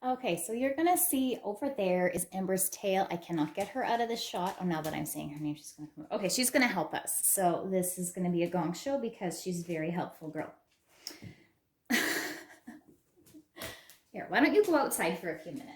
Okay, so you're gonna see over there is Ember's tail. I cannot get her out of the shot. Oh, now that I'm saying her name, she's gonna come. Okay, she's gonna help us. So this is gonna be a gong show because she's a very helpful girl. Here, why don't you go outside for a few minutes?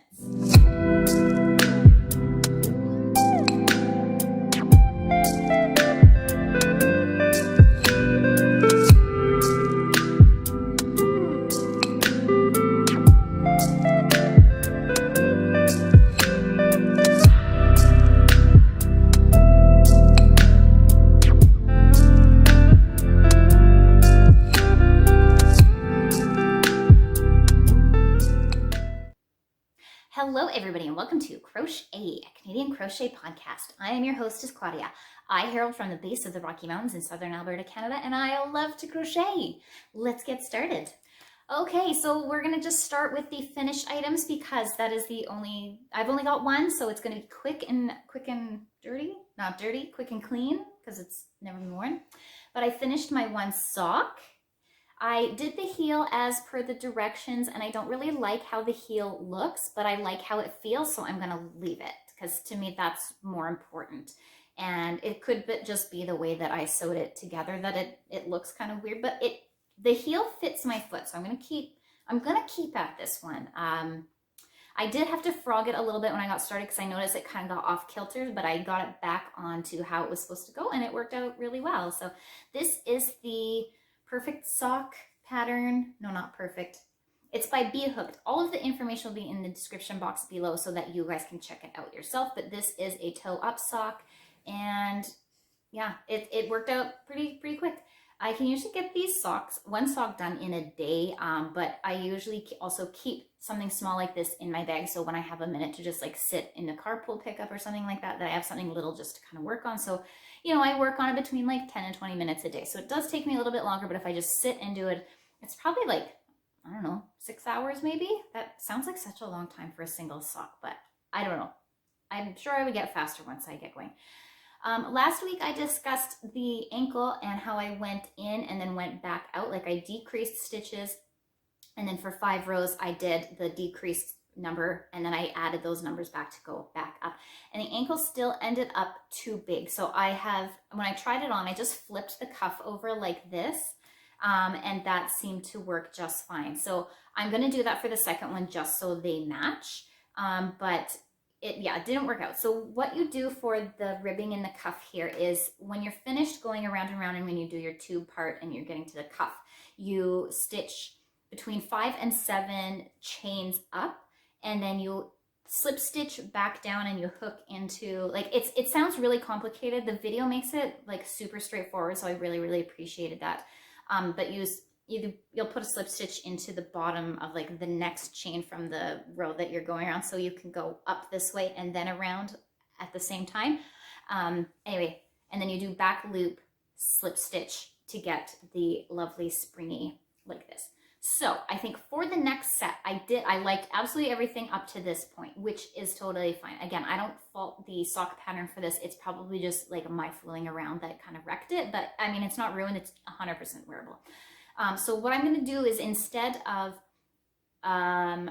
Hello everybody and welcome to CROCH-EH, a Canadian Crochet Podcast. I am your hostess Claudia. I herald from the base of the Rocky Mountains in southern Alberta, Canada, and I love to crochet. Let's get started. Okay, so we're gonna just start with the finished items because that is I've only got one, so it's gonna be quick and dirty, not dirty, quick and clean because it's never been worn. But I finished my one sock. I did the heel as per the directions, and I don't really like how the heel looks, but I like how it feels, so I'm gonna leave it because to me that's more important. And it could just be the way that I sewed it together that it looks kind of weird, but the heel fits my foot, so I'm gonna keep at this one. I did have to frog it a little bit when I got started because I noticed it kind of got off kilter, but I got it back onto how it was supposed to go, and it worked out really well. So this is the perfect sock pattern. No, not perfect. It's by Be Hooked. All of the information will be in the description box below so that you guys can check it out yourself. But this is a toe-up sock, and yeah, it worked out pretty quick. I can usually get these socks, one sock done in a day, but I usually also keep something small like this in my bag, so when I have a minute to just like sit in the carpool pickup or something like that, I have something little just to kind of work on. So, you know, I work on it between like 10 and 20 minutes a day. So it does take me a little bit longer, but if I just sit and do it, it's probably like, I don't know, 6 hours maybe? That sounds like such a long time for a single sock, but I don't know. I'm sure I would get faster once I get going. Last week I discussed the ankle and how I went in and then went back out. Like I decreased stitches, and then for 5 rows I did the decreased number, and then I added those numbers back to go back up. And the ankle still ended up too big. So when I tried it on, I just flipped the cuff over like this, and that seemed to work just fine. So I'm gonna do that for the second one just so they match. But it didn't work out. So what you do for the ribbing in the cuff here is when you're finished going around and around, and when you do your tube part and you're getting to the cuff, you stitch between 5 and 7 chains up, and then you slip stitch back down and you hook into, like, it sounds really complicated. The video makes it like super straightforward, so I really appreciated that. But you'll put a slip stitch into the bottom of like the next chain from the row that you're going around, so you can go up this way and then around at the same time. Anyway, and then you do back loop slip stitch to get the lovely springy like this. So I think for the next set, I liked absolutely everything up to this point, which is totally fine. Again, I don't fault the sock pattern for this. It's probably just like my fooling around that kind of wrecked it, but I mean, it's not ruined. It's 100% wearable. So what I'm going to do is instead of, I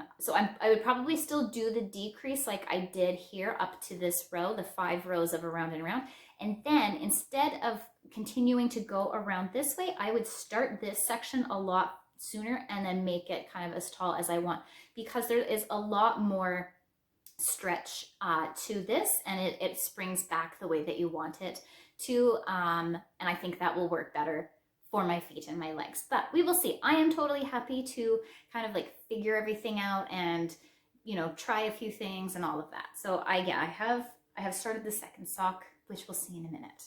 would probably still do the decrease like I did here up to this row, the 5 rows of around and around. And then instead of continuing to go around this way, I would start this section a lot sooner and then make it kind of as tall as I want, because there is a lot more stretch to this, and it springs back the way that you want it to. And I think that will work better for my feet and my legs, but we will see. I am totally happy to kind of like figure everything out and, you know, try a few things and all of that. So I have started the second sock, which we'll see in a minute.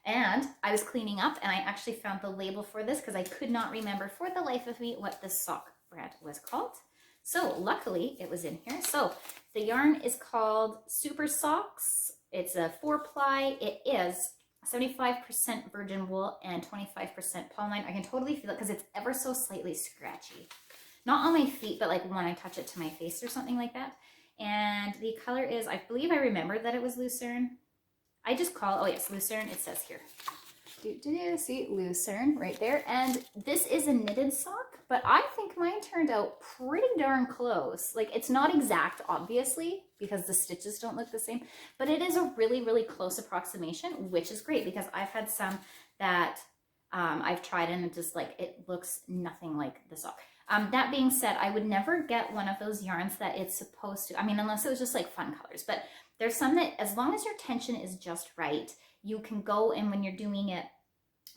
And I was cleaning up and I actually found the label for this because I could not remember for the life of me what the sock brand was called. So luckily it was in here. So the yarn is called Super Socks. It's a 4-ply. It is 75% virgin wool and 25% polyline. I can totally feel it because it's ever so slightly scratchy. Not on my feet, but like when I touch it to my face or something like that. And the color is, I believe I remembered that it was Lucerne. I just call, oh yes, Lucerne, it says here. See, Lucerne right there. And this is a knitted sock. but I think mine turned out pretty darn close. Like, it's not exact, obviously, because the stitches don't look the same, but it is a really, really close approximation, which is great because I've had some that I've tried and it just like, it looks nothing like the sock. That being said, I would never get one of those yarns that it's supposed to, I mean, unless it was just like fun colors, but there's some that as long as your tension is just right, you can go, and when you're doing it,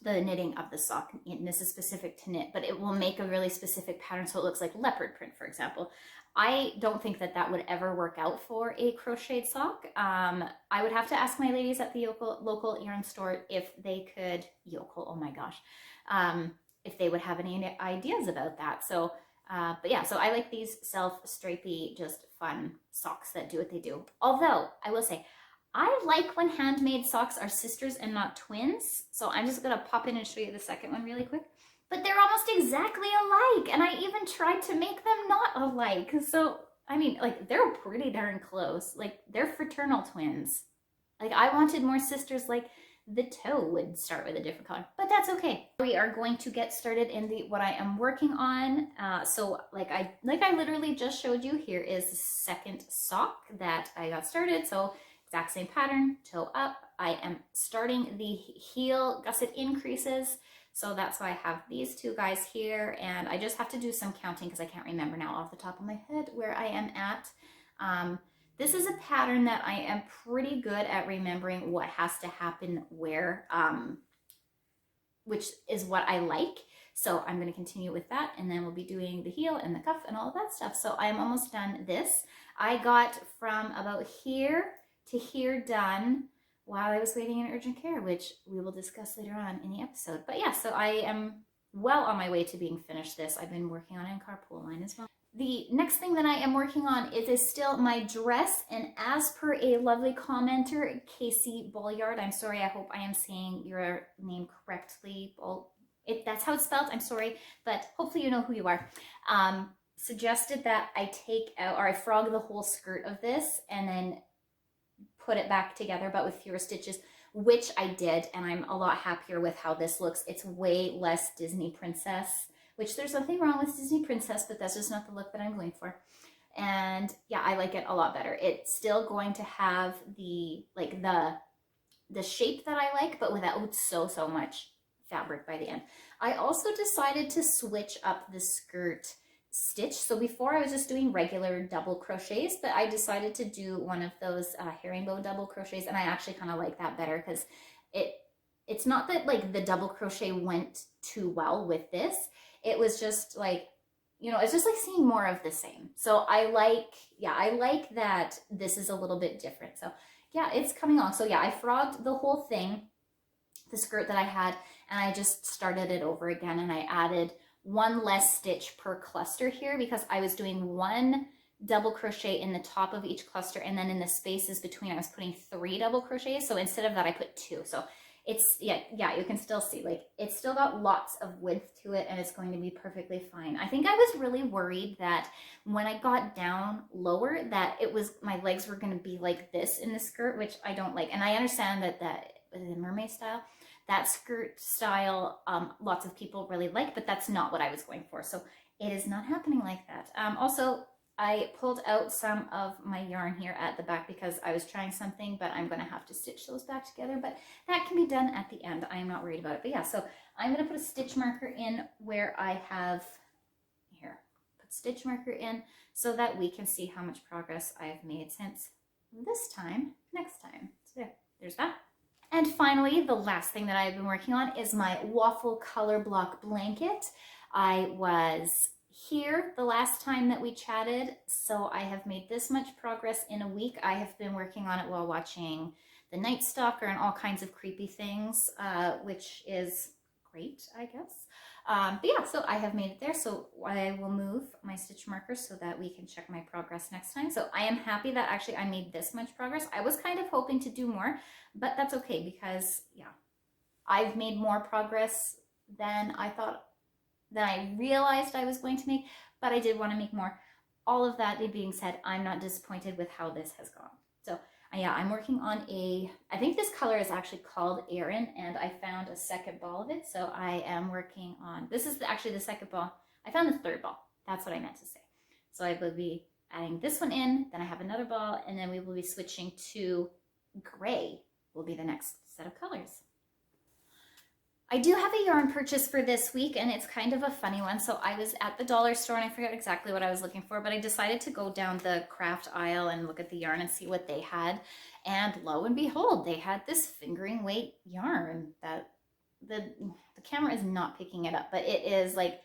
the knitting of the sock, and this is specific to knit, but it will make a really specific pattern so it looks like leopard print, for example. I don't think that that would ever work out for a crocheted sock. I would have to ask my ladies at the local yarn store if they could, oh my gosh, if they would have any ideas about that. So, but yeah, so I like these self-stripey, just fun socks that do what they do. Although, I will say, I like when handmade socks are sisters and not twins. So I'm just gonna pop in and show you the second one really quick. But they're almost exactly alike. And I even tried to make them not alike. So, I mean, like, they're pretty darn close. Like, they're fraternal twins. Like, I wanted more sisters, like the toe would start with a different color, but that's okay. We are going to get started in what I am working on. So like I literally just showed you, here is the second sock that I got started. So exact same pattern, toe up. I am starting the heel gusset increases. So that's why I have these two guys here, and I just have to do some counting because I can't remember now off the top of my head where I am at. This is a pattern that I am pretty good at remembering what has to happen where, which is what I like. So I'm going to continue with that, and then we'll be doing the heel and the cuff and all of that stuff. So I am almost done this. I got from about here to here done while I was waiting in urgent care, which we will discuss later on in the episode. But yeah, so I am well on my way to being finished this. I've been working on it in carpool line as well. The next thing that I am working on is still my dress, and as per a lovely commenter, Casey Bolliard, I'm sorry, I hope I am saying your name correctly. That's how it's spelled, I'm sorry, but hopefully you know who you are. Suggested that I take out, or I frog the whole skirt of this and then put it back together, but with fewer stitches, which I did, and I'm a lot happier with how this looks. It's way less Disney princess, which there's nothing wrong with Disney princess, but that's just not the look that I'm going for. And yeah, I like it a lot better. It's still going to have the shape that I like, but without so much fabric by the end. I also decided to switch up the skirt stitch. So before I was just doing regular double crochets, but I decided to do one of those herringbone double crochets, and I actually kind of like that better because it's not that like the double crochet went too well with this. It was just like, you know, it's just like seeing more of the same. So I like that this is a little bit different. So yeah, it's coming on. So yeah, I frogged the whole thing, the skirt that I had, and I just started it over again, and I added one less stitch per cluster here because I was doing one double crochet in the top of each cluster, and then in the spaces between I was putting 3 double crochets. So instead of that I put 2. So it's, yeah, you can still see like it's still got lots of width to it, and it's going to be perfectly fine. I think I was really worried that when I got down lower that it was, my legs were going to be like this in the skirt, which I don't like. And I understand that the mermaid style, that skirt style, lots of people really like, but that's not what I was going for. So it is not happening like that. Also, I pulled out some of my yarn here at the back because I was trying something, but I'm going to have to stitch those back together, but that can be done at the end. I am not worried about it. But yeah, so I'm going to put a stitch marker in where I have, here, put stitch marker in so that we can see how much progress I've made since this time, next time. So yeah, there's that. And finally, the last thing that I've been working on is my Waffle color block blanket. I was here the last time that we chatted, so I have made this much progress in a week. I have been working on it while watching The Night Stalker and all kinds of creepy things, which is great, I guess. But yeah, so I have made it there, so I will move my stitch markers so that we can check my progress next time. So I am happy that actually I made this much progress. I was kind of hoping to do more, but that's okay because, yeah, I've made more progress than I thought, than I realized I was going to make, but I did want to make more. All of that being said, I'm not disappointed with how this has gone. So yeah, I'm working on I think this color is actually called Erin, and I found a second ball of it. So I am working on, this is actually the second ball. I found the third ball. That's what I meant to say. So I will be adding this one in, then I have another ball, and then we will be switching to gray will be the next set of colors. I do have a yarn purchase for this week, and it's kind of a funny one. So I was at the dollar store and I forgot exactly what I was looking for, but I decided to go down the craft aisle and look at the yarn and see what they had. And lo and behold, they had this fingering weight yarn that the camera is not picking it up, but it is like,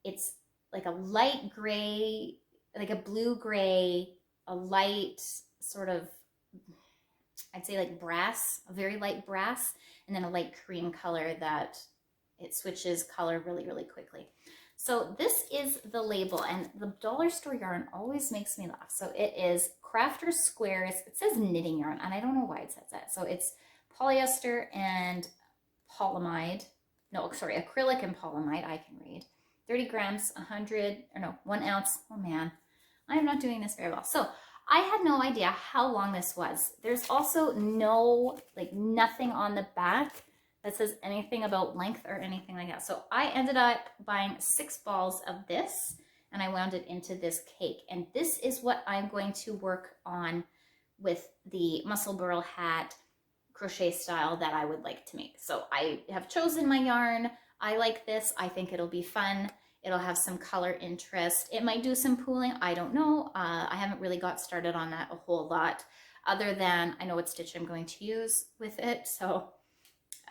it's like a light gray, like a blue gray, a light sort of, I'd say like brass, a very light brass, and then a light cream color that it switches color really, really quickly. So this is the label, and the dollar store yarn always makes me laugh. So it is Crafter Squares. It says knitting yarn, and I don't know why it says that. So it's polyester and polyamide. No, sorry, acrylic and polyamide. I can read. 30 grams, 1 ounce. Oh man, I'm not doing this very well. So I had no idea how long this was. There's also nothing on the back that says anything about length or anything like that. So I ended up buying 6 balls of this, and I wound it into this cake. And this is what I'm going to work on with the muscle burl hat crochet style that I would like to make. So I have chosen my yarn. I like this. I think it'll be fun. It'll have some color interest. It might do some pooling. I don't know. I haven't really got started on that a whole lot, other than I know what stitch I'm going to use with it. So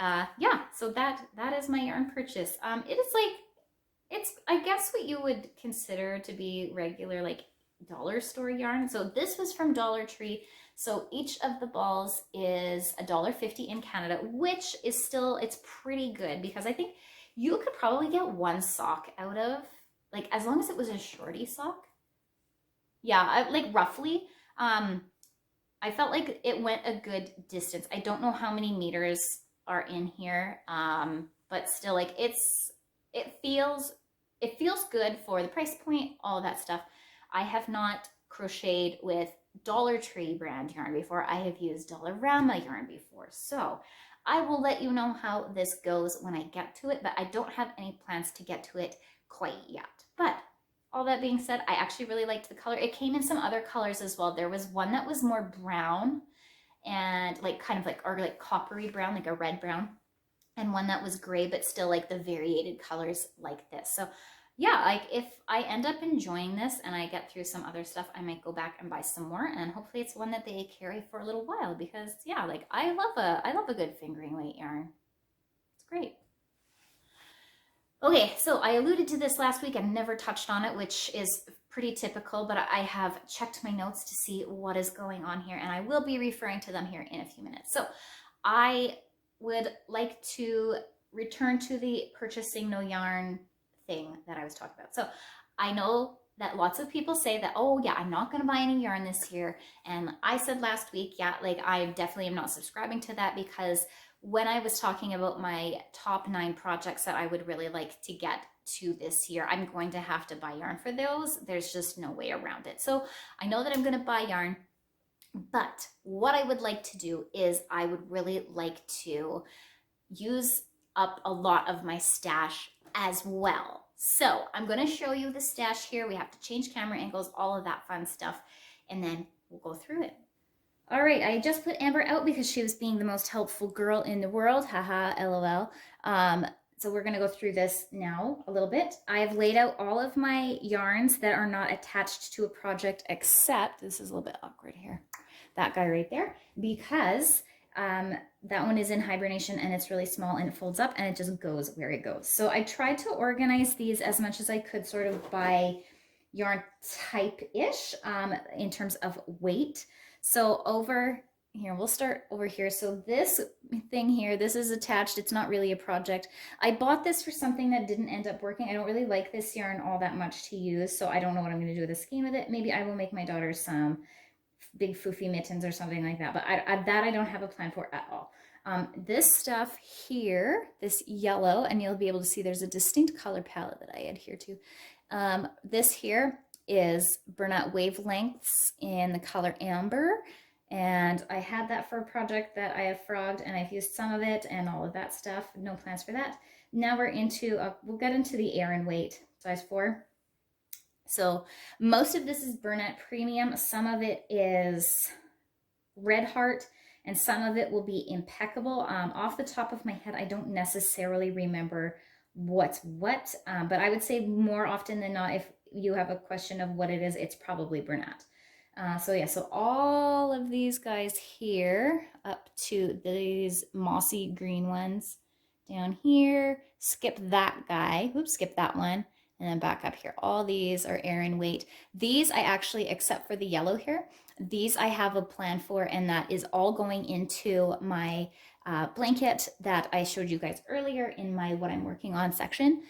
yeah, so that is my yarn purchase. It is like, it's, I guess, what you would consider to be regular like dollar store yarn. So this was from Dollar Tree. So each of the balls is $1.50 in Canada, which is still, it's pretty good, because I think you could probably get 1 sock out of, like, as long as it was a shorty sock. Yeah, like roughly. I felt like it went a good distance. I don't know how many meters are in here, but still, like, it feels good for the price point, all of that stuff. I have not crocheted with Dollar Tree brand yarn before. I have used Dollarama yarn before. So I will let you know how this goes when I get to it, but I don't have any plans to get to it quite yet. But all that being said, I actually really liked the color. It came in some other colors as well. There was one that was more brown and like kind of like, or like coppery brown, like a red brown, and one that was gray, but still like the variated colors like this. So yeah, like if I end up enjoying this and I get through some other stuff, I might go back and buy some more, and hopefully it's one that they carry for a little while, because yeah, like I love a good fingering weight yarn. It's great. Okay, so I alluded to this last week and never touched on it, which is pretty typical, but I have checked my notes to see what is going on here, and I will be referring to them here in a few minutes. So I would like to return to the purchasing no yarn thing that I was talking about. So I know that lots of people say that, oh yeah, I'm not going to buy any yarn this year. And I said last week, yeah, like I definitely am not subscribing to that, because when I was talking about my top 9 projects that I would really like to get to this year, I'm going to have to buy yarn for those. There's just no way around it. So I know that I'm going to buy yarn, but what I would like to do is I would really like to use up a lot of my stash as well. So I'm going to show you the stash here. We have to change camera angles, all of that fun stuff, and then we'll go through it. All right, I just put Amber out because she was being the most helpful girl in the world. Haha, LOL. So we're going to go through this now a little bit. I have laid out all of my yarns that are not attached to a project, except, this is a little bit awkward here, that guy right there, because that one is in hibernation and it's really small and it folds up and it just goes where it goes. So I tried to organize these as much as I could, sort of by yarn type-ish, in terms of weight. So over here, we'll start over here. So this thing here, this is attached. It's not really a project. I bought this for something that didn't end up working. I don't really like this yarn all that much to use, so I don't know what I'm going to do with the skein with it. Maybe I will make my daughter some big foofy mittens or something like that, but I don't have a plan for at all. This stuff here, this yellow, and you'll be able to see there's a distinct color palette that I adhere to. This here is burnout wavelengths in the color amber, and I had that for a project that I have frogged, and I've used some of it and all of that stuff. No plans for that. Now we're into, we'll get into the Aran weight size 4. So most of this is Bernat Premium. Some of it is Red Heart, and some of it will be Impeccable. Off the top of my head, I don't necessarily remember what's what, but I would say more often than not, if you have a question of what it is, it's probably Bernat. So yeah, so all of these guys here up to these mossy green ones down here, skip that guy, oops, skip that one, and then back up here. All these are Aran weight. These I actually, except for the yellow here, these I have a plan for, and that is all going into my blanket that I showed you guys earlier in my what I'm working on section.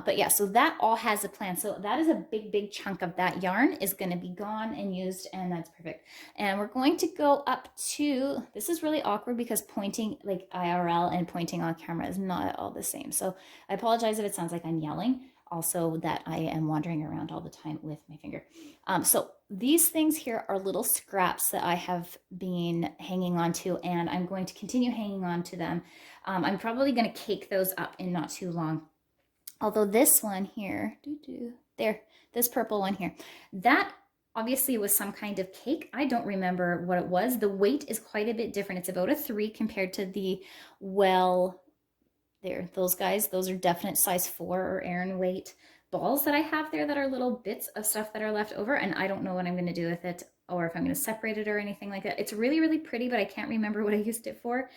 But yeah, so that all has a plan. So that is a big chunk of that yarn is going to be gone and used, and that's perfect. And we're going to go up to, this is really awkward because pointing like IRL and pointing on camera is not at all the same. So I apologize if it sounds like I'm yelling. Also that I am wandering around all the time with my finger. So these things here are little scraps that I have been hanging on to, and I'm going to continue hanging on to them. I'm probably going to cake those up in not too long. Although this one here, there, this purple one here, that obviously was some kind of cake. I don't remember what it was. The weight is quite a bit different. It's about a 3 compared to the there, those guys, those are definite size 4 or Aran weight balls that I have there that are little bits of stuff that are left over, and I don't know what I'm going to do with it or if I'm going to separate it or anything like that. It's really pretty, but I can't remember what I used it for,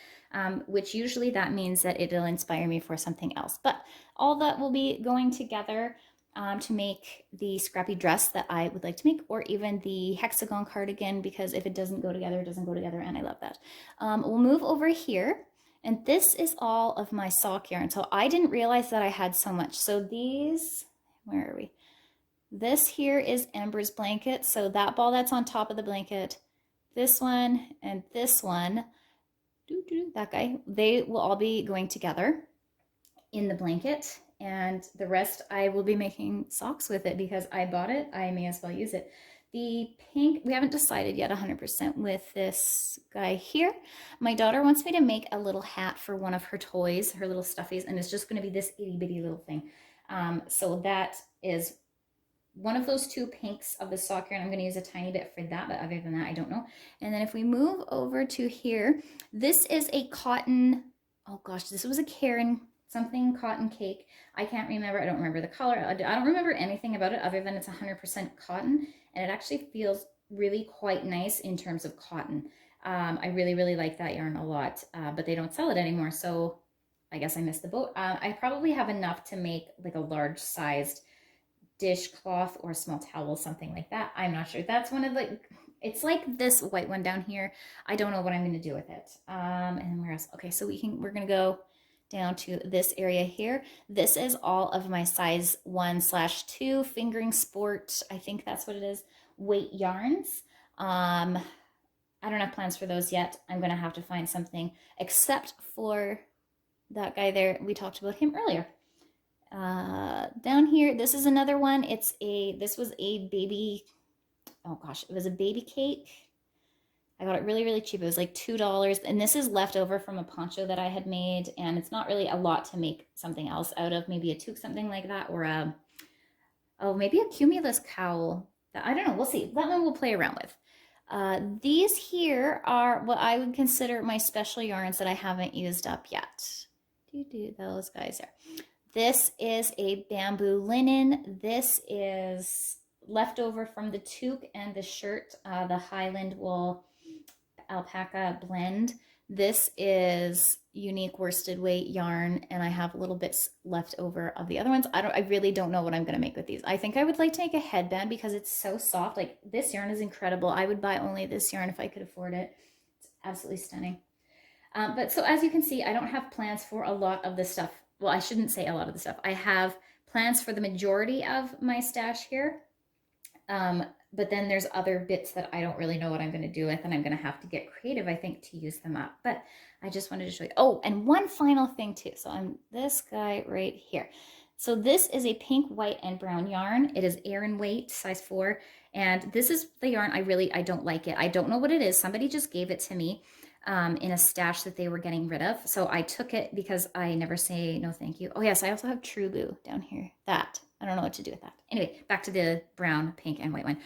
which usually that means that it'll inspire me for something else. But all that will be going together to make the scrappy dress that I would like to make, or even the hexagon cardigan, because if it doesn't go together, it doesn't go together, and I love that. We'll move over here. And this is all of my sock yarn. So I didn't realize that I had so much. So these, where are we? This here is Ember's blanket. So that ball that's on top of the blanket, this one and this one, that guy, they will all be going together in the blanket. And the rest I will be making socks with it because I bought it. I may as well use it. The pink, we haven't decided yet 100% with this guy here. My daughter wants me to make a little hat for one of her toys, her little stuffies, and it's just going to be this itty bitty little thing. So that is one of those 2 pinks of the sock yarn. I'm going to use a tiny bit for that, but other than that, I don't know. And then if we move over to here, this is a cotton, oh gosh, this was a Karen something cotton cake. I can't remember. I don't remember the color. I don't remember anything about it other than it's 100% cotton, and it actually feels really quite nice in terms of cotton. I really like that yarn a lot, but they don't sell it anymore, so I guess I missed the boat. I probably have enough to make like a large sized dishcloth or small towel, something like that. I'm not sure. That's one of the, it's like this white one down here. I don't know what I'm going to do with it. And where else? Okay, so we're going to go down to this area here. This is all of my size 1/2 fingering sport, I think that's what it is, weight yarns. I don't have plans for those yet. I'm gonna have to find something, except for that guy there. We talked about him earlier. Down here, this is another one. This was a baby, oh gosh, it was a baby cake. I got it really cheap. It was like $2. And this is leftover from a poncho that I had made. And it's not really a lot to make something else out of. Maybe a toque, something like that. Or maybe a cumulus cowl. I don't know. We'll see. That one we'll play around with. These here are what I would consider my special yarns that I haven't used up yet. Those guys there. This is a bamboo linen. This is leftover from the toque and the shirt, the Highland wool alpaca blend. This is unique worsted weight yarn, and I have little bits left over of the other ones. I really don't know what I'm going to make with these. I think I would like to make a headband because it's so soft. Like, this yarn is incredible. I would buy only this yarn if I could afford it. It's absolutely stunning. But so as you can see, I don't have plans for a lot of this stuff. Well, I shouldn't say a lot of the stuff. I have plans for the majority of my stash here. But then there's other bits that I don't really know what I'm going to do with, and I'm going to have to get creative, I think, to use them up. But I just wanted to show you. Oh, and one final thing too. So I'm this guy right here. So this is a pink, white, and brown yarn. It is Aran weight, size 4. And this is the yarn I don't like it. I don't know what it is. Somebody just gave it to me. in a stash that they were getting rid of. So I took it because I never say no thank you. Oh yes, I also have True Blue down here. That, I don't know what to do with that. Anyway, back to the brown, pink, and white one.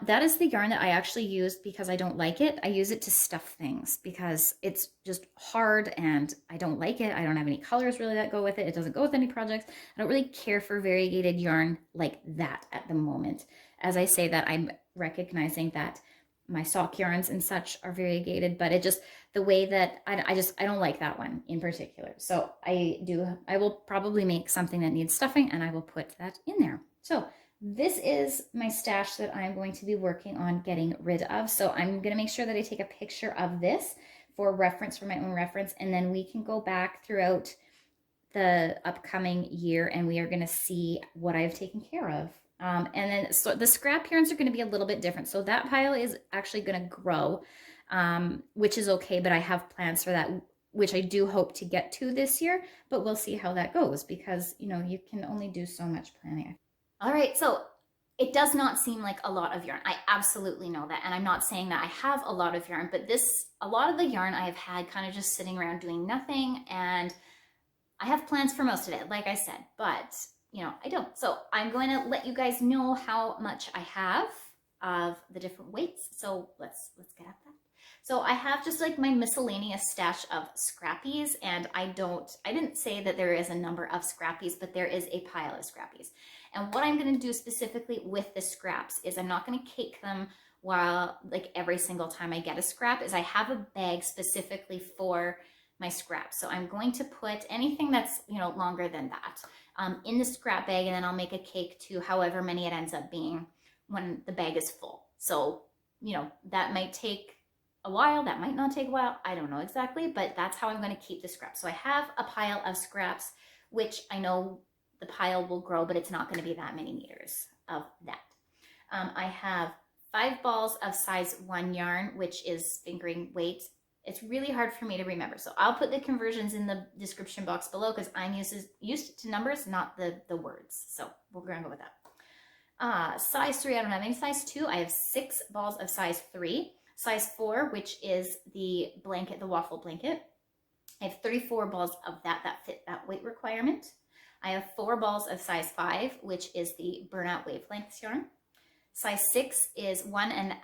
That is the yarn that I actually used because I don't like it. I use it to stuff things because it's just hard and I don't like it. I don't have any colors really that go with it. It doesn't go with any projects. I don't really care for variegated yarn like that at the moment. As I say that, I'm recognizing that my sock yarns and such are variegated, but it just, the way that I don't like that one in particular. So I will probably make something that needs stuffing and I will put that in there. So this is my stash that I'm going to be working on getting rid of. So I'm going to make sure that I take a picture of this for reference, for my own reference, and then we can go back throughout the upcoming year and we are going to see what I've taken care of. And then so the scrap yarns are going to be a little bit different. So that pile is actually going to grow, which is okay, but I have plans for that, which I do hope to get to this year, but we'll see how that goes because, you know, you can only do so much planning. All right, so it does not seem like a lot of yarn. I absolutely know that, and I'm not saying that I have a lot of yarn, but a lot of the yarn I have had kind of just sitting around doing nothing, and I have plans for most of it, like I said, but you know, I don't. So I'm going to let you guys know how much I have of the different weights. So let's get at that. So I have just like my miscellaneous stash of scrappies, and I didn't say that there is a number of scrappies, but there is a pile of scrappies. And what I'm going to do specifically with the scraps is I'm not going to cake them while like every single time I get a scrap, is I have a bag specifically for my scraps. So I'm going to put anything that's, you know, longer than that in the scrap bag, and then I'll make a cake to however many it ends up being when the bag is full. So, you know, that might take a while, that might not take a while, I don't know exactly, but that's how I'm going to keep the scraps. So I have a pile of scraps, which I know the pile will grow, but it's not going to be that many meters of that. I have 5 balls of size 1 yarn, which is fingering weight. It's really hard for me to remember. So I'll put the conversions in the description box below because I'm used to numbers, not the words. So we're going to go with that. Size 3, I don't have any size 2. I have 6 balls of size 3. Size 4, which is the blanket, the waffle blanket. I have 34 balls of that fit that weight requirement. I have 4 balls of size 5, which is the burnout wavelengths yarn. Size 6 is 1, and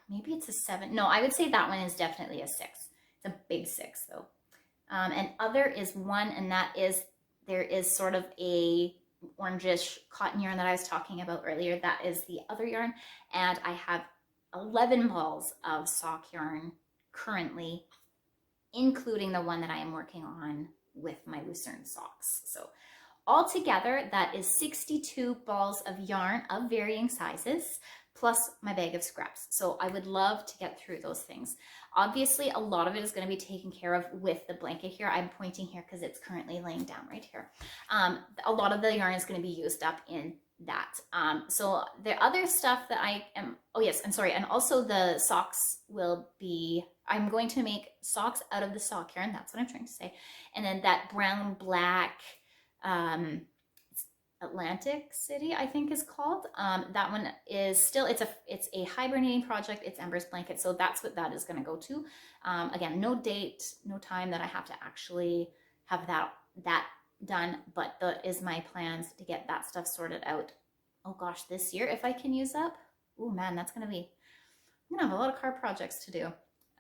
maybe it's a 7. No, I would say that one is definitely a 6. It's a big 6 though. And other is 1, and there is sort of a orangish cotton yarn that I was talking about earlier. That is the other yarn. And I have 11 balls of sock yarn currently, including the one that I am working on with my Lucerne socks. So altogether, that is 62 balls of yarn of varying sizes, plus my bag of scraps. So I would love to get through those things. Obviously, a lot of it is going to be taken care of with the blanket here. I'm pointing here because it's currently laying down right here. A lot of the yarn is going to be used up in that. So the other stuff that and also the socks will be, I'm going to make socks out of the sock yarn. That's what I'm trying to say. And then that brown, black, Atlantic City, I think is called. That one is still, it's a hibernating project. It's Ember's blanket. So that's what that is going to go to. Again, no date, no time that I have to actually have that done, but that is my plans to get that stuff sorted out. Oh gosh, this year, if I can use up. Oh man, I'm gonna have a lot of car projects to do.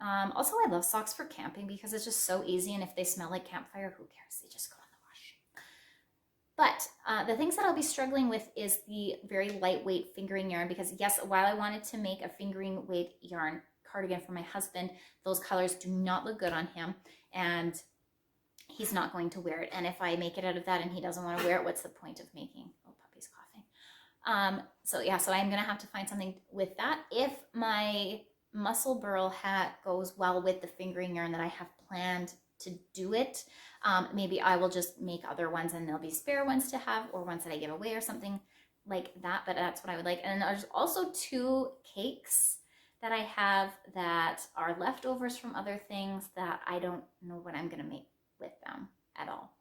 Also, I love socks for camping because it's just so easy, and if they smell like campfire, who cares? They just go in the wash. But the things that I'll be struggling with is the very lightweight fingering yarn, because yes, while I wanted to make a fingering weight yarn cardigan for my husband, those colors do not look good on him, and he's not going to wear it. And if I make it out of that and he doesn't want to wear it, what's the point of making? Oh, puppy's coughing. So I'm going to have to find something with that. If my muscle burl hat goes well with the fingering yarn that I have planned to do it, maybe I will just make other ones and there'll be spare ones to have, or ones that I give away or something like that. But that's what I would like. And there's also 2 cakes that I have that are leftovers from other things that I don't know what I'm going to make with them at all.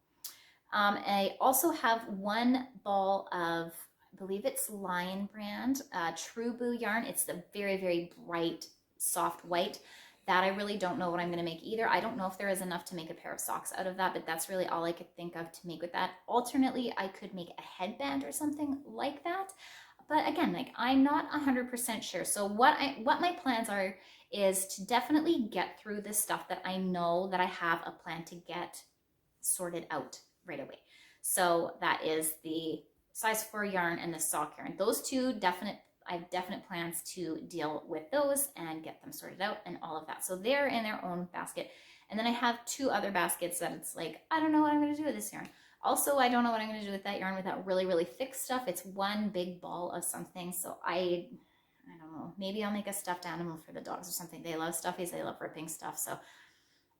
I also have 1 ball of, I believe it's Lion brand, True Blue yarn. It's the very, very bright, soft white. That I really don't know what I'm going to make either. I don't know if there is enough to make a pair of socks out of that, but that's really all I could think of to make with that. Alternately, I could make a headband or something like that. But again, like I'm not 100% sure. So what my plans are is to definitely get through this stuff that I know that I have a plan to get sorted out right away. So that is the size 4 yarn and the sock yarn. Those two I have definite plans to deal with those and get them sorted out and all of that. So they're in their own basket. And then I have 2 other baskets that it's like, I don't know what I'm going to do with this yarn. Also, I don't know what I'm going to do with that yarn with that really, really thick stuff. It's one big ball of something. So I don't know. Maybe I'll make a stuffed animal for the dogs or something. They love stuffies. They love ripping stuff. So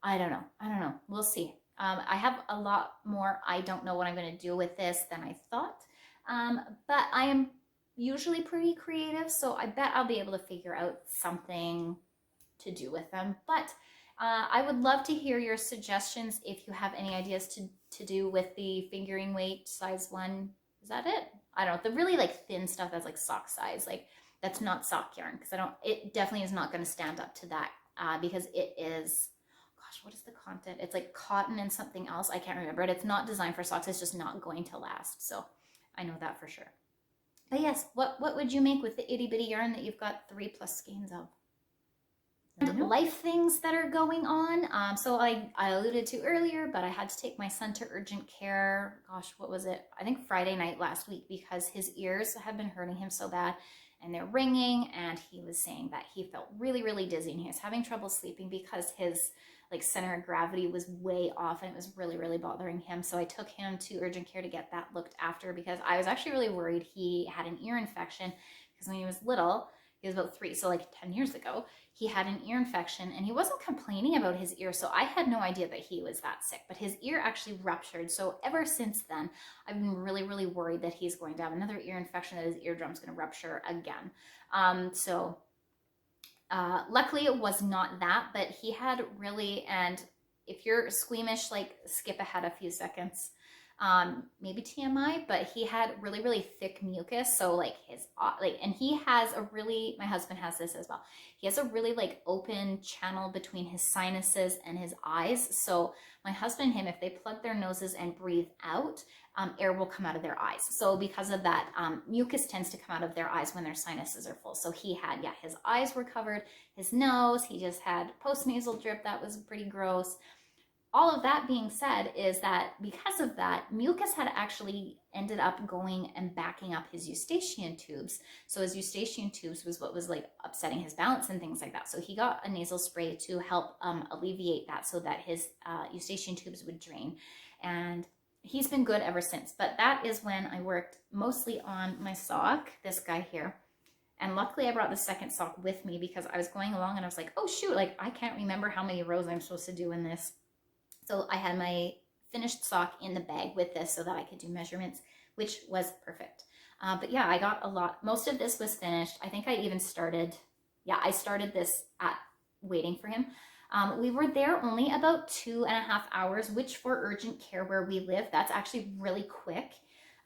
I don't know. We'll see. I have a lot more. I don't know what I'm going to do with this than I thought. But I am usually pretty creative, so I bet I'll be able to figure out something to do with them. But I would love to hear your suggestions if you have any ideas to do with the fingering weight size 1. Is that it? I don't know. The really like thin stuff that's like sock size, like that's not sock yarn, because it definitely is not going to stand up to that because it is, gosh, what is the content? It's like cotton and something else. I can't remember it. It's not designed for socks. It's just not going to last. So I know that for sure. But yes, what would you make with the itty bitty yarn that you've got 3+ skeins of? And life things that are going on. So I alluded to earlier, but I had to take my son to urgent care. Gosh, what was it? I think Friday night last week, because his ears have been hurting him so bad and they're ringing. And he was saying that he felt really, really dizzy and he was having trouble sleeping because his like center of gravity was way off and it was really, really bothering him. So I took him to urgent care to get that looked after because I was actually really worried he had an ear infection, because when he was little, he was about 3, so like 10 years ago, he had an ear infection and he wasn't complaining about his ear. So I had no idea that he was that sick, but his ear actually ruptured. So ever since then, I've been really, really worried that he's going to have another ear infection, that his eardrum's going to rupture again. Luckily it was not that, but he had really, and if you're squeamish, like skip ahead a few seconds, maybe TMI, but he had really, really thick mucus. So like and he has my husband has this as well. He has a really like open channel between his sinuses and his eyes. So my husband and him, if they plug their noses and breathe out, air will come out of their eyes. So because of that, mucus tends to come out of their eyes when their sinuses are full. So he had, his eyes were covered, his nose, he just had postnasal drip. That was pretty gross. All of that being said is that because of that, mucus had actually ended up going and backing up his eustachian tubes. So his eustachian tubes was what was like upsetting his balance and things like that. So he got a nasal spray to help alleviate that so that his eustachian tubes would drain. And he's been good ever since. But that is when I worked mostly on my sock, this guy here. And luckily I brought the second sock with me because I was going along and I was like, oh shoot, like I can't remember how many rows I'm supposed to do in this. So I had my finished sock in the bag with this so that I could do measurements, which was perfect. But yeah, I got a lot. Most of this was finished. I think I even started, I started this at waiting for him. We were there only about 2.5 hours, which for urgent care where we live, that's actually really quick.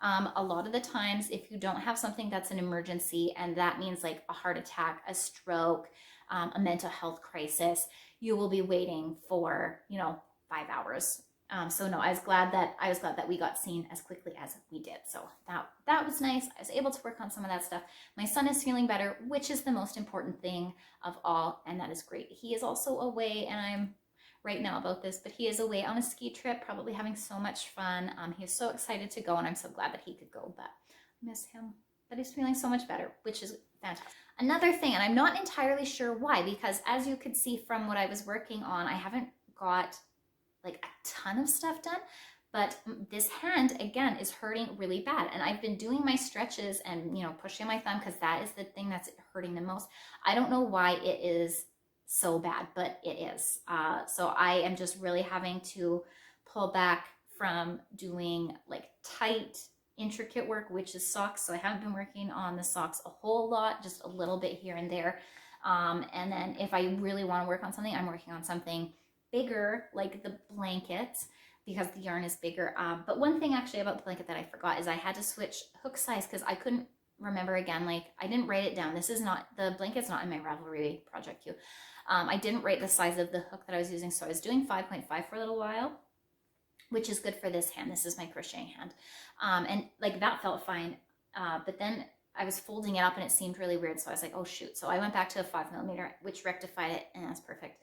A lot of the times, if you don't have something that's an emergency, and that means like a heart attack, a stroke, a mental health crisis, you will be waiting for, 5 hours. So no, I was glad that we got seen as quickly as we did. So that was nice. I was able to work on some of that stuff. My son is feeling better, which is the most important thing of all, and that is great. He is also away, and I'm right now about this, but he is away on a ski trip, probably having so much fun. He is so excited to go, and I'm so glad that he could go, but I miss him. But he's feeling so much better, which is fantastic. Another thing, and I'm not entirely sure why, because as you could see from what I was working on, I haven't got like a ton of stuff done, but this hand again is hurting really bad. And I've been doing my stretches and, pushing my thumb because that is the thing that's hurting the most. I don't know why it is so bad, but it is. So I am just really having to pull back from doing like tight, intricate work, which is socks. So I haven't been working on the socks a whole lot, just a little bit here and there. And then if I really want to work on something, I'm working on something bigger, like the blanket, because the yarn is bigger. But one thing actually about the blanket that I forgot is I had to switch hook size because I couldn't remember again, like I didn't write it down. This is not, the blanket's not in my Ravelry project queue. I didn't write the size of the hook that I was using. So I was doing 5.5 for a little while, which is good for this hand. This is my crocheting hand. And like that felt fine. But then I was folding it up and it seemed really weird. So I was like, oh shoot. So I went back to a 5mm, which rectified it, and that's perfect.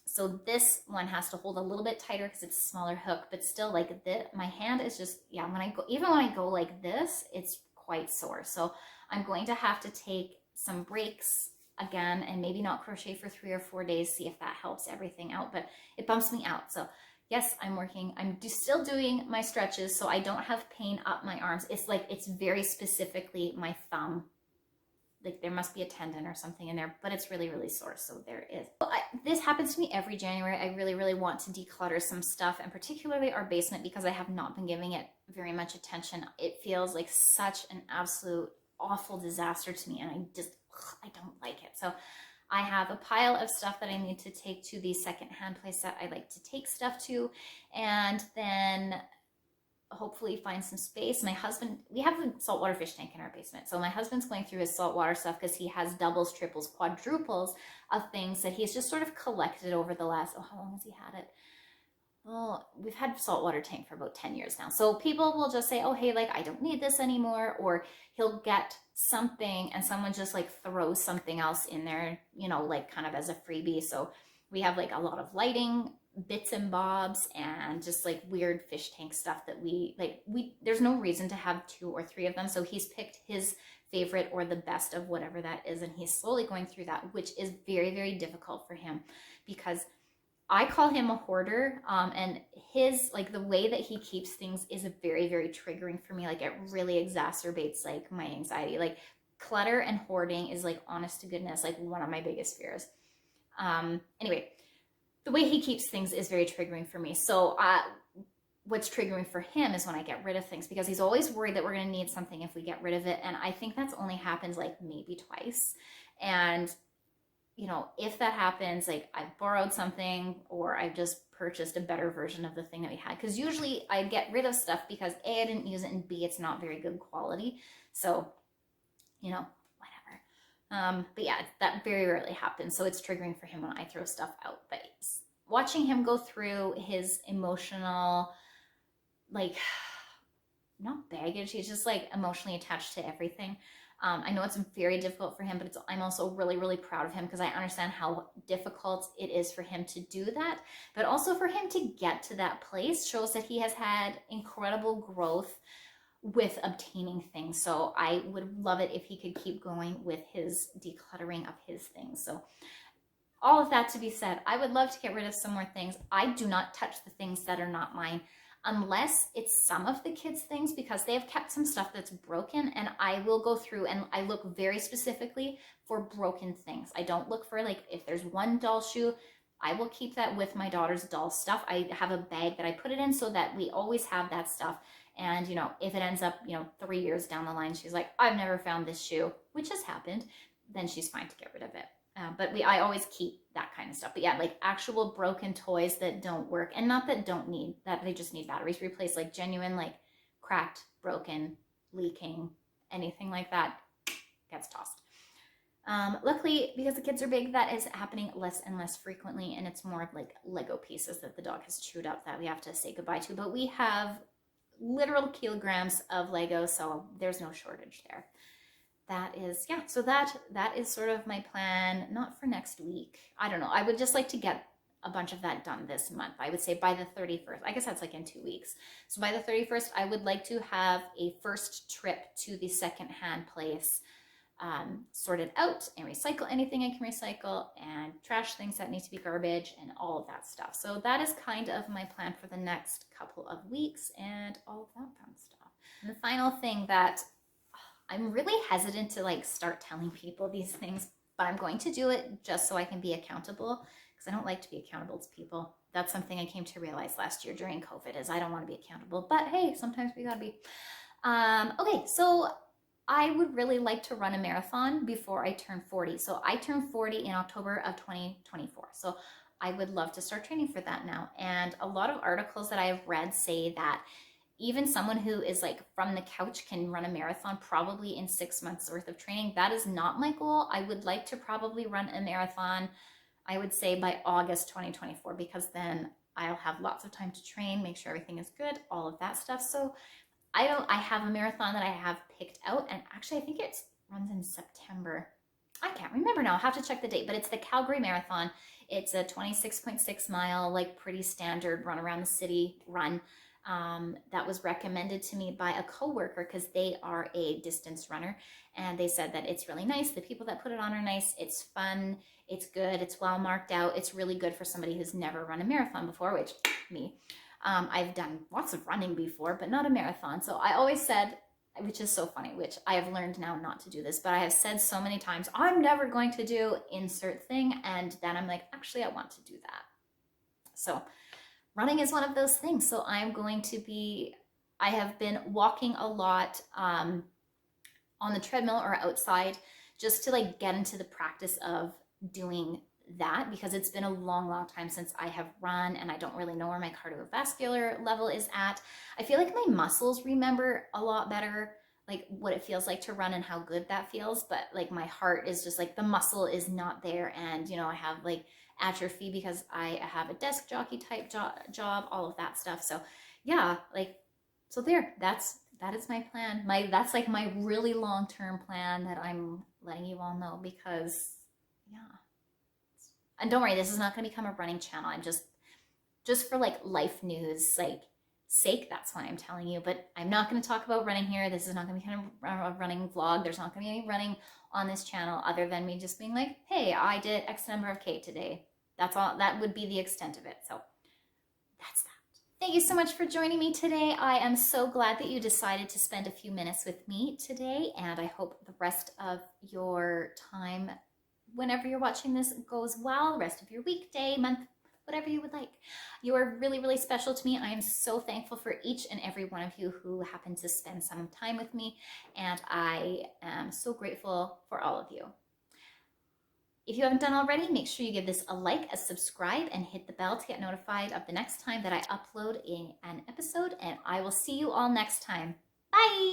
So this one has to hold a little bit tighter because it's a smaller hook, but still like this, my hand is just, yeah, when I go, even when I go like this, it's quite sore. So I'm going to have to take some breaks again and maybe not crochet for 3 or 4 days, see if that helps everything out, but it bumps me out. So yes, I'm working, still doing my stretches so I don't have pain up my arms. It's like, it's very specifically my thumb. Like there must be a tendon or something in there, but it's really, really sore. So there is. Well, this happens to me every January. I really, really want to declutter some stuff, and particularly our basement, because I have not been giving it very much attention. It feels like such an absolute awful disaster to me, and I don't like it. So I have a pile of stuff that I need to take to the secondhand place that I like to take stuff to, and then hopefully find some space. My husband, we have a saltwater fish tank in our basement. So my husband's going through his saltwater stuff because he has doubles, triples, quadruples of things that he's just sort of collected over the last, how long has he had it? Well, we've had saltwater tank for about 10 years now. So people will just say, oh, hey, like, I don't need this anymore. Or he'll get something and someone just like throws something else in there, you know, like kind of as a freebie. So we have like a lot of lighting bits and bobs and just like weird fish tank stuff that there's no reason to have 2 or 3 of them. So he's picked his favorite or the best of whatever that is, and he's slowly going through that, which is very, very difficult for him because I call him a hoarder, and his, like, the way that he keeps things is very, very triggering for me. Like, it really exacerbates like my anxiety. Like, clutter and hoarding is like, honest to goodness, like one of my biggest fears. Anyway, the way he keeps things is very triggering for me. So what's triggering for him is when I get rid of things, because he's always worried that we're going to need something if we get rid of it. And I think that's only happens like maybe twice. And, you know, if that happens, like I've borrowed something or I've just purchased a better version of the thing that we had. Because usually I get rid of stuff because A, I didn't use it, and B, it's not very good quality. So, you know, but yeah, that very rarely happens. So it's triggering for him when I throw stuff out. But watching him go through his emotional, like, not baggage, he's just like emotionally attached to everything. I know it's very difficult for him, but I'm also really, really proud of him because I understand how difficult it is for him to do that. But also for him to get to that place shows that he has had incredible growth with obtaining things. So I would love it if he could keep going with his decluttering of his things. So all of that to be said, I would love to get rid of some more things. I do not touch the things that are not mine unless it's some of the kids' things, because they have kept some stuff that's broken, and I will go through and I look very specifically for broken things. I don't look for, like, if there's one doll shoe, I will keep that with my daughter's doll stuff. I have a bag that I put it in so that we always have that stuff. And, you know, if it ends up, you know, 3 years down the line, she's like, I've never found this shoe, which has happened, then she's fine to get rid of it. But I always keep that kind of stuff. But yeah, like actual broken toys that don't work, and not that don't need, that they just need batteries replaced, like genuine, like cracked, broken, leaking, anything like that gets tossed. Luckily, because the kids are big, that is happening less and less frequently, and it's more of like Lego pieces that the dog has chewed up that we have to say goodbye to. But we have literal kilograms of Lego, so there's no shortage there. That is, yeah, so that is sort of my plan, not for next week. I don't know. I would just like to get a bunch of that done this month. I would say by the 31st. I guess that's like in 2 weeks. So by the 31st, I would like to have a first trip to the secondhand place sorted out and recycle anything I can recycle and trash things that need to be garbage and all of that stuff. So that is kind of my plan for the next couple of weeks and all of that fun stuff. And the final thing that I'm really hesitant to like start telling people these things, but I'm going to do it just so I can be accountable, because I don't like to be accountable to people. That's something I came to realize last year during COVID, is I don't want to be accountable, but hey, sometimes we gotta be. Okay, so I would really like to run a marathon before I turn 40. So I turn 40 in October of 2024. So I would love to start training for that now. And a lot of articles that I have read say that even someone who is like from the couch can run a marathon probably in 6 months worth of training. That is not my goal. I would like to probably run a marathon, I would say by August 2024, because then I'll have lots of time to train, make sure everything is good, all of that stuff. So I have a marathon that I have picked out, and actually I think it runs in September. I can't remember now. I'll have to check the date, but it's the Calgary Marathon. It's a 26.6 mile, like pretty standard run around the city run. That was recommended to me by a coworker because they are a distance runner, and they said that it's really nice. The people that put it on are nice. It's fun. It's good. It's well marked out. It's really good for somebody who's never run a marathon before, which me. I've done lots of running before, but not a marathon. So I always said, which is so funny, which I have learned now not to do this, but I have said so many times, I'm never going to do insert thing. And then I'm like, actually, I want to do that. So running is one of those things. So I have been walking a lot on the treadmill or outside just to like get into the practice of doing that, because it's been a long time since I have run, and I don't really know where my cardiovascular level is at. I feel like my muscles remember a lot better like what it feels like to run and how good that feels, but like my heart is just like the muscle is not there, and you know, I have like atrophy because I have a desk jockey type job, all of that stuff. So yeah, like, so there, that is my plan. That's like my really long-term plan that I'm letting you all know, because yeah. And don't worry, this is not going to become a running channel. I'm just for like life news sake, that's why I'm telling you. But I'm not going to talk about running here. This is not going to be kind of a running vlog. There's not going to be any running on this channel other than me just being like, hey, I did X number of K today. That's all. That would be the extent of it. So that's that. Thank you so much for joining me today. I am so glad that you decided to spend a few minutes with me today, and I hope the rest of your time, whenever you're watching this, goes well. The rest of your week, day, month, whatever you would like. You are really, really special to me. I am so thankful for each and every one of you who happen to spend some time with me, and I am so grateful for all of you. If you haven't done already, make sure you give this a like, a subscribe, and hit the bell to get notified of the next time that I upload an episode, and I will see you all next time. Bye!